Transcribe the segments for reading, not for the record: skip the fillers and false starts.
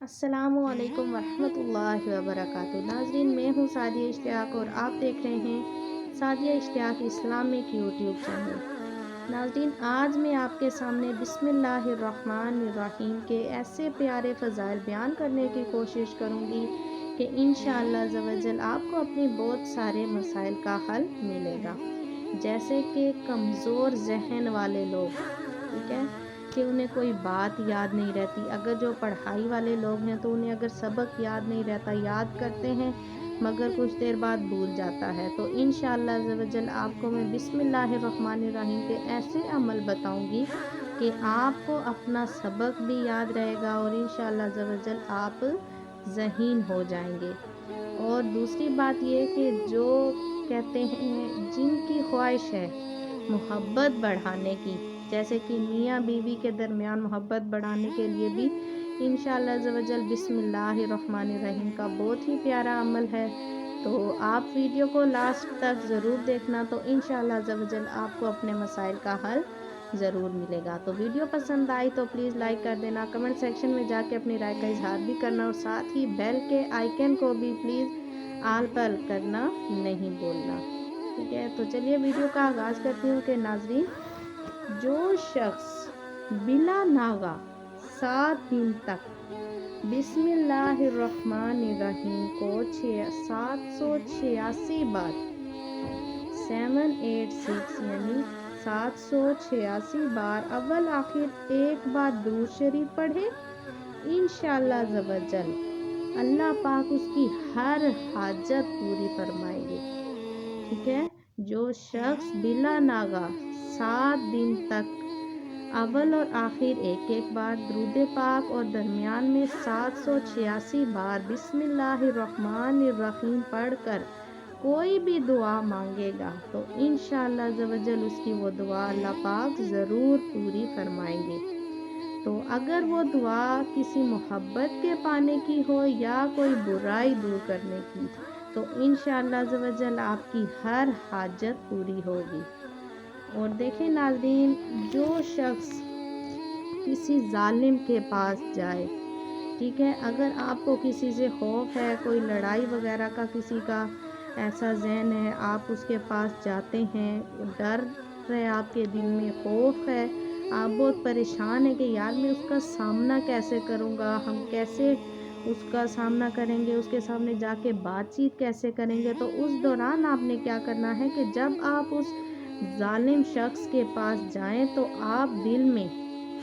अस्सलामु अलैकुम वरहमतुल्लाहि वबरकातुहू। नाज़रीन, मैं हूँ सादिया इश्तियाक और आप देख रहे हैं Sadia Ishtiaq Islamic YouTube channel. नाज़रीन, आज मैं आपके सामने बिस्मिल्लाहिर्रहमानिर्रहीम के ऐसे प्यारे फ़ज़ाइल बयान करने की कोशिश करूँगी कि इंशाअल्लाह ज़वजल आपको अपने बहुत सारे मसाइल का हल मिलेगा। जैसे कि कमज़ोर जहन वाले लोग, ठीक है, कि उन्हें कोई बात याद नहीं रहती। अगर जो पढ़ाई वाले लोग हैं तो उन्हें अगर सबक याद नहीं रहता, याद करते हैं मगर कुछ देर बाद भूल जाता है, तो इंशाअल्लाह ज़वजल आपको मैं बिस्मिल्लाहिर्रहमानिर्रहीम के ऐसे अमल बताऊंगी कि आपको अपना सबक भी याद रहेगा और इंशाअल्लाह ज़वजल आप ज़हीन हो जाएंगे। और दूसरी बात ये कि जो कहते हैं जिनकी ख्वाहिश है मोहब्बत बढ़ाने की, जैसे कि मियाँ बीवी के दरमियान मोहब्बत बढ़ाने के लिए भी इंशाअल्लाह ज़वजल बिस्मिल्लाहिर्रहमानिर्रहीम का बहुत ही प्यारा अमल है। तो आप वीडियो को लास्ट तक ज़रूर देखना, तो इंशाअल्लाह ज़वजल आपको अपने मसाइल का हल ज़रूर मिलेगा। तो वीडियो पसंद आई तो प्लीज़ लाइक कर देना, कमेंट सेक्शन में जाके अपनी राय का इजहार भी करना और साथ ही बेल के आइकन को भी प्लीज़ आल पर करना नहीं भूलना। ठीक है, तो चलिए वीडियो का आगाज़ करती हूँ कि नाज़रीन, जो शख्स बिला नागा 7 दिन तक बिस्मिल्लाहिर्रहमानिर्रहीम को 786 बार 786 यानी 786 बार अव्वल आखिर एक बार दुरूद शरीफ पढ़े, इंशाअल्लाह ज़वजल अल्लाह पाक उसकी हर हाजत पूरी फरमाएंगे। ठीक है, जो शख्स बिला नागा 7 दिन तक अव्वल और आखिर एक एक बार दुरूद पाक और दरमियान में 786 बार बिस्मिल्लाहिर्रहमानिर्रहीम पढ़कर कोई भी दुआ मांगेगा, तो इंशाअल्लाह ज़वजल उसकी वो दुआ अल्लाह पाक ज़रूर पूरी फरमाएंगे। तो अगर वो दुआ किसी मोहब्बत के पाने की हो या कोई बुराई दूर करने की, तो इंशाअल्लाह ज़वजल आपकी हर हाजत पूरी होगी। और देखें नाज़रीन, जो शख्स किसी जालिम के पास जाए, ठीक है, अगर आपको किसी से खौफ है, कोई लड़ाई वगैरह का किसी का ऐसा ज़हन है, आप उसके पास जाते हैं, डर है आपके दिल में, खौफ है, आप बहुत परेशान हैं कि यार मैं उसका सामना कैसे करूँगा, हम कैसे उसका सामना करेंगे, उसके सामने जाके बातचीत कैसे करेंगे, तो उस दौरान आपने क्या करना है कि जब आप उस जालिम शख्स के पास जाएं तो आप दिल में,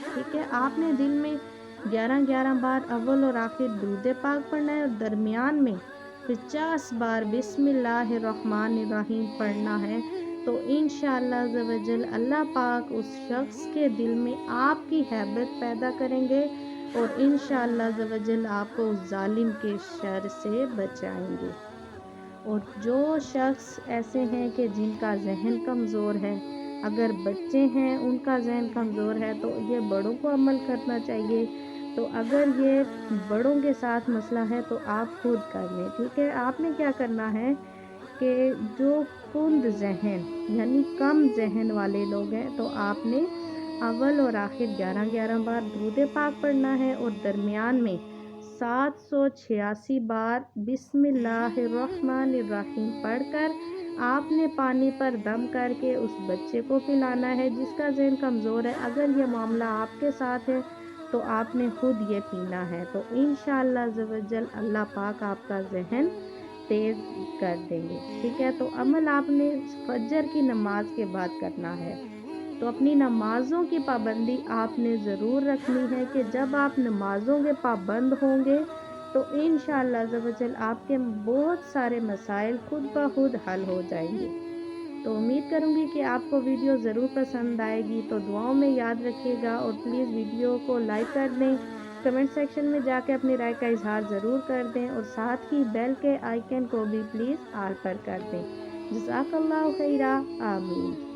ठीक है, आपने दिल में 11-11 बार अव्वल और आखिर दुरूद पाक पढ़ना है और दरमियान में 50 बार बिस्मिल्लाहिर्रहमानिर्रहीम पढ़ना है। तो इंशाअल्लाह ज़वजल अल्लाह पाक उस शख्स के दिल में आपकी हैबत पैदा करेंगे और इंशाअल्लाह ज़वजल आपको उस जालिम के शर से बचाएंगे। और जो शख्स ऐसे हैं कि जिनका जहन कमज़ोर है, अगर बच्चे हैं उनका जहन कमज़ोर है, तो ये बड़ों को अमल करना चाहिए। तो अगर ये बड़ों के साथ मसला है तो आप खुद कर लें। ठीक है, आपने क्या करना है कि जो कुंद जहन यानी कम जहन वाले लोग हैं, तो आपने अव्वल और आखिर 11-11 बार दुरूद पाक पढ़ना है और दरमियान में 786 बार बिस्मिल्लाहिर्रहमानिर्रहीम पढ़कर आपने पानी पर दम करके उस बच्चे को पिलाना है जिसका जहन कमज़ोर है। अगर ये मामला आपके साथ है तो आपने खुद ये पीना है, तो इंशाअल्लाह ज़वजल अल्लाह पाक आपका जहन तेज़ कर देंगे। ठीक है, तो अमल आपने फजर की नमाज के बाद करना है। तो अपनी नमाज़ों की पाबंदी आपने ज़रूर रखनी है कि जब आप नमाज़ों के पाबंद होंगे तो इंशाअल्लाह ज़वजल आपके बहुत सारे मसाइल खुद ब खुद हल हो जाएंगे। तो उम्मीद करूँगी कि आपको वीडियो ज़रूर पसंद आएगी। तो दुआओं में याद रखिएगा और प्लीज़ वीडियो को लाइक कर दें, कमेंट सेक्शन में जाके अपनी राय का इजहार ज़रूर कर दें और साथ ही बेल के आइकन को भी प्लीज़ आल पर कर दें। जज़ाकल्लाहु खैरा, आमीन।